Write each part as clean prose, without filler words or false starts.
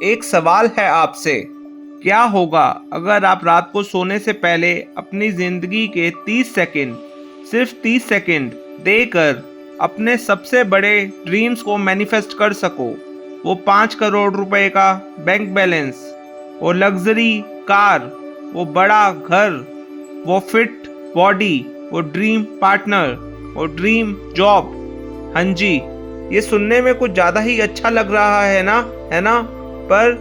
एक सवाल है आपसे, क्या होगा अगर आप रात को सोने से पहले अपनी जिंदगी के 30 सेकंड, सिर्फ 30 सेकंड देकर अपने सबसे बड़े ड्रीम्स को मैनिफेस्ट कर सको। वो 5 करोड़ रुपए का बैंक बैलेंस, वो लग्जरी कार, वो बड़ा घर, वो फिट बॉडी, वो ड्रीम पार्टनर, वो ड्रीम जॉब। हाँ जी, ये सुनने में कुछ ज़्यादा ही अच्छा लग रहा है ना, पर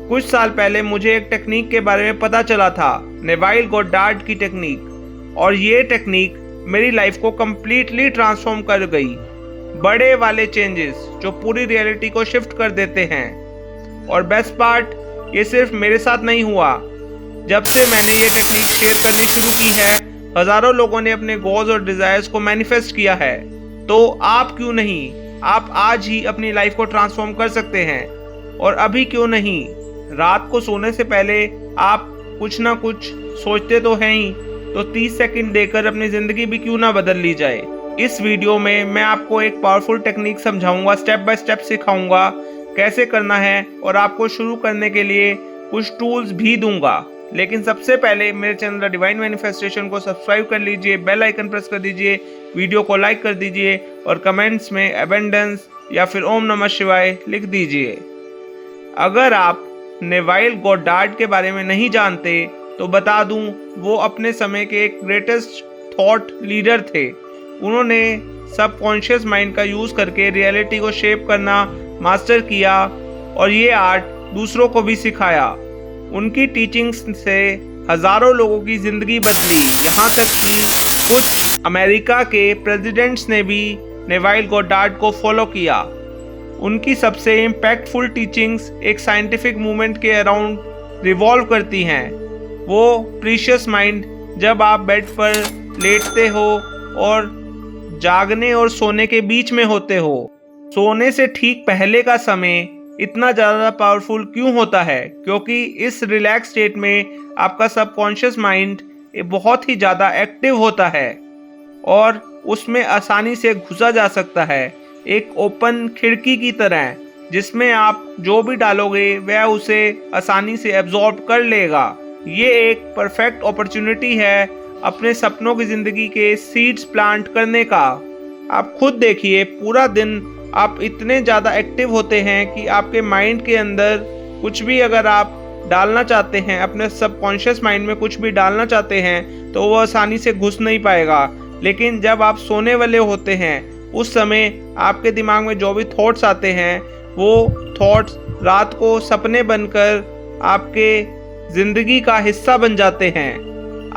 कुछ साल पहले मुझे एक टेक्निक के बारे में पता चला था, नेवाइल गोडार्ड की टेक्निक। और ये टेक्निक मेरी लाइफ को कम्प्लीटली ट्रांसफॉर्म कर गई। बड़े वाले चेंजेस जो पूरी रियलिटी को शिफ्ट कर देते हैं। और बेस्ट पार्ट, ये सिर्फ मेरे साथ नहीं हुआ। जब से मैंने ये टेक्निक शेयर करनी शुरू की है, हजारों लोगों ने अपने गोल्स और डिजायर्स को मैनिफेस्ट किया है। तो आप क्यों नहीं? आप आज ही अपनी लाइफ को ट्रांसफॉर्म कर सकते हैं। और अभी क्यों नहीं? रात को सोने से पहले आप कुछ ना कुछ सोचते तो हैं ही, तो 30 सेकंड देकर अपनी ज़िंदगी भी क्यों ना बदल ली जाए। इस वीडियो में मैं आपको एक पावरफुल टेक्निक समझाऊंगा, स्टेप बाय स्टेप सिखाऊंगा कैसे करना है, और आपको शुरू करने के लिए कुछ टूल्स भी दूंगा। लेकिन सबसे पहले मेरे चैनल डिवाइन मैनिफेस्टेशन को सब्सक्राइब कर लीजिए, बेल आइकन प्रेस कर दीजिए, वीडियो को लाइक कर दीजिए और कमेंट्स में एबेंडेंस या फिर ओम नमः शिवाय लिख दीजिए। अगर आप नेवाइल गोडार्ड के बारे में नहीं जानते तो बता दूं, वो अपने समय के एक ग्रेटेस्ट थॉट लीडर थे। उन्होंने सबकॉन्शियस माइंड का यूज़ करके रियलिटी को शेप करना मास्टर किया और ये आर्ट दूसरों को भी सिखाया। उनकी टीचिंग्स से हज़ारों लोगों की ज़िंदगी बदली, यहाँ तक कि कुछ अमेरिका के प्रेसिडेंट्स ने भी नेवाइल गोडार्ड को फॉलो किया। उनकी सबसे इम्पैक्टफुल टीचिंग्स एक साइंटिफिक मूवमेंट के अराउंड रिवॉल्व करती हैं। वो प्रीशियस माइंड, जब आप बेड पर लेटते हो और जागने और सोने के बीच में होते हो, सोने से ठीक पहले का समय इतना ज़्यादा पावरफुल क्यों होता है? क्योंकि इस रिलैक्स स्टेट में आपका सबकॉन्शियस माइंड बहुत ही ज़्यादा एक्टिव होता है और उसमें आसानी से घुसा जा सकता है, एक ओपन खिड़की की तरह, जिसमें आप जो भी डालोगे वह उसे आसानी से एब्जॉर्ब कर लेगा। ये एक परफेक्ट अपॉर्चुनिटी है अपने सपनों की ज़िंदगी के सीड्स प्लांट करने का। आप खुद देखिए, पूरा दिन आप इतने ज़्यादा एक्टिव होते हैं कि आपके माइंड के अंदर कुछ भी अगर आप डालना चाहते हैं, अपने सबकॉन्शियस माइंड में कुछ भी डालना चाहते हैं, तो वो आसानी से घुस नहीं पाएगा। लेकिन जब आप सोने वाले होते हैं, उस समय आपके दिमाग में जो भी थॉट्स आते हैं, वो थॉट्स रात को सपने बनकर आपके ज़िंदगी का हिस्सा बन जाते हैं।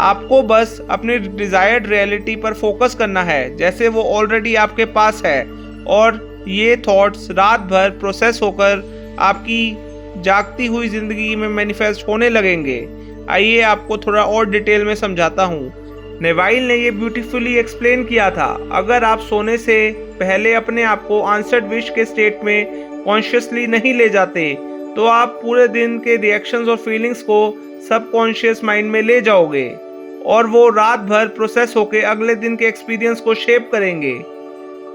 आपको बस अपनी डिज़ायर्ड रियलिटी पर फोकस करना है, जैसे वो ऑलरेडी आपके पास है, और ये थॉट्स रात भर प्रोसेस होकर आपकी जागती हुई ज़िंदगी में मैनिफेस्ट होने लगेंगे। आइए आपको थोड़ा और डिटेल में समझाता हूँ। नेवाइल ने ये ब्यूटीफुली एक्सप्लेन किया था, अगर आप सोने से पहले अपने आप को आंसर्ड विश के स्टेट में कॉन्शियसली नहीं ले जाते, तो आप पूरे दिन के रिएक्शंस और फीलिंग्स को सबकॉन्शियस माइंड में ले जाओगे और वो रात भर प्रोसेस होकर अगले दिन के एक्सपीरियंस को शेप करेंगे।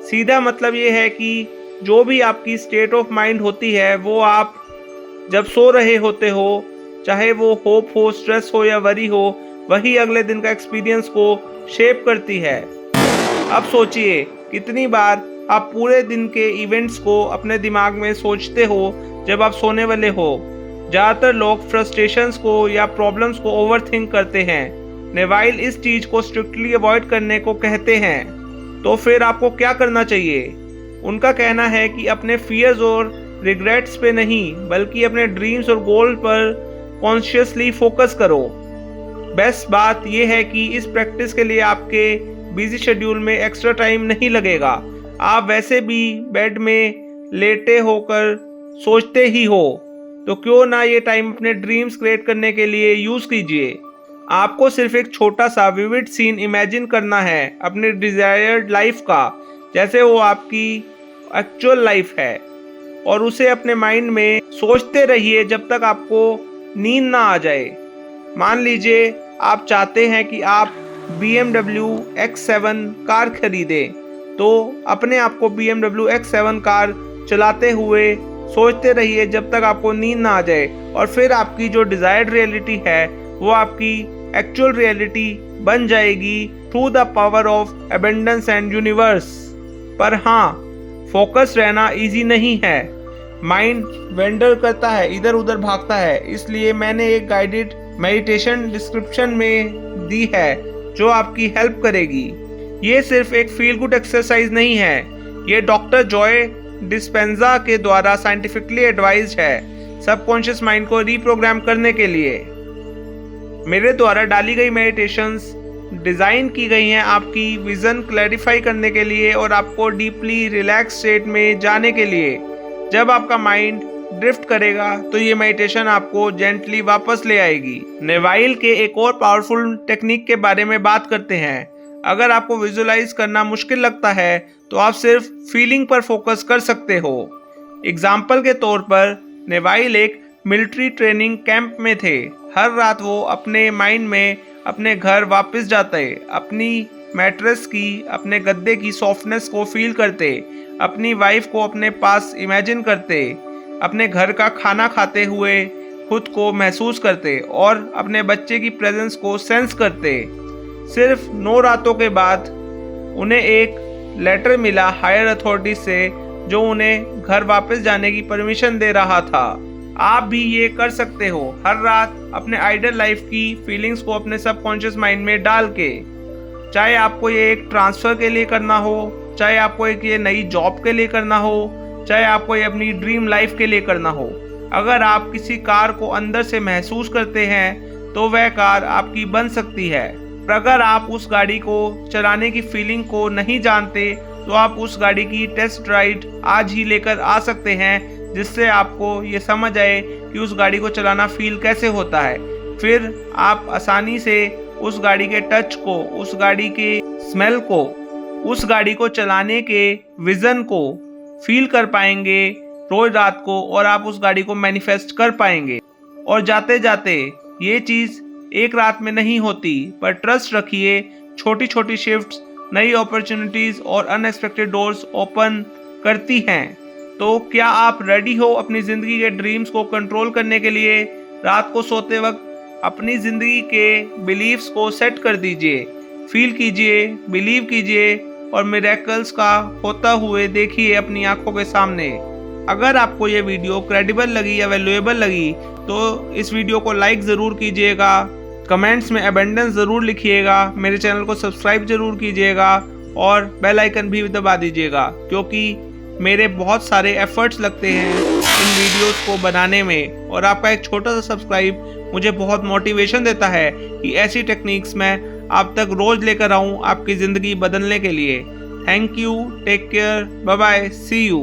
सीधा मतलब ये है कि जो भी आपकी स्टेट ऑफ माइंड होती है, वो आप जब सो रहे होते हो, चाहे वो होप हो, स्ट्रेस हो या वरी हो, वही अगले दिन का एक्सपीरियंस को शेप करती है। अब सोचिए, कितनी बार आप पूरे दिन के इवेंट्स को अपने दिमाग में सोचते हो जब आप सोने वाले हो। ज़्यादातर लोग फ्रस्ट्रेशंस को या प्रॉब्लम्स को ओवरथिंक करते हैं। नेवाइल इस चीज़ को स्ट्रिक्टली अवॉइड करने को कहते हैं। तो फिर आपको क्या करना चाहिए? उनका कहना है कि अपने फियर्स और रिग्रेट्स पे नहीं, बल्कि अपने ड्रीम्स और गोल पर कॉन्शियसली फोकस करो। बेस्ट बात यह है कि इस प्रैक्टिस के लिए आपके बिजी शेड्यूल में एक्स्ट्रा टाइम नहीं लगेगा। आप वैसे भी बेड में लेटे होकर सोचते ही हो, तो क्यों ना ये टाइम अपने ड्रीम्स क्रिएट करने के लिए यूज़ कीजिए। आपको सिर्फ एक छोटा सा विविड सीन इमेजिन करना है अपनी डिज़ायर्ड लाइफ का, जैसे वो आपकी एक्चुअल लाइफ है, और उसे अपने माइंड में सोचते रहिए जब तक आपको नींद ना आ जाए। मान लीजिए आप चाहते हैं कि आप BMW X7 कार खरीदें, तो अपने आप को BMW X7 कार चलाते हुए सोचते रहिए जब तक आपको नींद ना आ जाए, और फिर आपकी जो डिजायर्ड रियलिटी है वो आपकी एक्चुअल रियलिटी बन जाएगी through the power of abundance and universe. पर हाँ, फोकस रहना इजी नहीं है। माइंड वेंडर करता है, इधर उधर भागता है। इसलिए मैंने एक गाइडेड मेडिटेशन डिस्क्रिप्शन में दी है जो आपकी हेल्प करेगी। ये सिर्फ एक फील गुड एक्सरसाइज नहीं है, ये डॉक्टर जॉय डिस्पेंजा के द्वारा साइंटिफिकली एडवाइज्ड है सबकॉन्शियस माइंड को रीप्रोग्राम करने के लिए। मेरे द्वारा डाली गई मेडिटेशंस डिज़ाइन की गई हैं आपकी विज़न क्लैरिफाई करने के लिए और आपको डीपली रिलैक्स स्टेट में जाने के लिए। जब आपका माइंड ड्रिफ्ट करेगा तो ये मेडिटेशन आपको जेंटली वापस ले आएगी। नेवाइल के एक और पावरफुल टेक्निक के बारे में बात करते हैं। अगर आपको विजुलाइज करना मुश्किल लगता है तो आप सिर्फ फीलिंग पर फोकस कर सकते हो। एग्जाम्पल के तौर पर नेवाइल एक मिलिट्री ट्रेनिंग कैंप में थे। हर रात वो अपने माइंड में अपने घर वापस जाते, अपनी मैट्रेस की, अपने गद्दे की सॉफ्टनेस को फील करते, अपनी वाइफ को अपने पास इमेजिन करते, अपने घर का खाना खाते हुए खुद को महसूस करते और अपने बच्चे की प्रेजेंस को सेंस करते। सिर्फ 9 रातों के बाद उन्हें एक लेटर मिला हायर अथॉरिटी से जो उन्हें घर वापस जाने की परमिशन दे रहा था। आप भी ये कर सकते हो, हर रात अपने आइडियल लाइफ की फीलिंग्स को अपने सबकॉन्शियस माइंड में डाल के। चाहे आपको ये एक ट्रांसफ़र के लिए करना हो, चाहे आपको एक ये नई जॉब के लिए करना हो, चाहे आपको ये अपनी ड्रीम लाइफ के लिए करना हो। अगर आप किसी कार को अंदर से महसूस करते हैं तो वह कार आपकी बन सकती है। पर अगर आप उस गाड़ी को चलाने की फीलिंग को नहीं जानते तो आप उस गाड़ी की टेस्ट राइड आज ही लेकर आ सकते हैं, जिससे आपको ये समझ आए कि उस गाड़ी को चलाना फील कैसे होता है। फिर आप आसानी से उस गाड़ी के टच को, उस गाड़ी के स्मेल को, उस गाड़ी को चलाने के विज़न को फील कर पाएंगे रोज रात को, और आप उस गाड़ी को मैनिफेस्ट कर पाएंगे। और जाते जाते ये चीज़ एक रात में नहीं होती, पर ट्रस्ट रखिए, छोटी छोटी शिफ्ट्स नई अपॉर्चुनिटीज़ और अनएक्सपेक्टेड डोर्स ओपन करती हैं। तो क्या आप रेडी हो अपनी ज़िंदगी के ड्रीम्स को कंट्रोल करने के लिए? रात को सोते वक्त अपनी ज़िंदगी के बिलीव्स को सेट कर दीजिए, फील कीजिए, बिलीव कीजिए और मिरेकल्स का होता हुए देखिए अपनी आंखों के सामने। अगर आपको ये वीडियो क्रेडिबल लगी या वैल्यूएबल लगी तो इस वीडियो को लाइक ज़रूर कीजिएगा, कमेंट्स में एबंडेंस ज़रूर लिखिएगा, मेरे चैनल को सब्सक्राइब ज़रूर कीजिएगा और बेल आइकन भी दबा दीजिएगा, क्योंकि मेरे बहुत सारे एफर्ट्स लगते हैं इन वीडियोस को बनाने में, और आपका एक छोटा सा सब्सक्राइब मुझे बहुत मोटिवेशन देता है कि ऐसी टेक्निक्स मैं आप तक रोज़ लेकर आऊँ आपकी ज़िंदगी बदलने के लिए। Thank you, take care, bye bye, see you.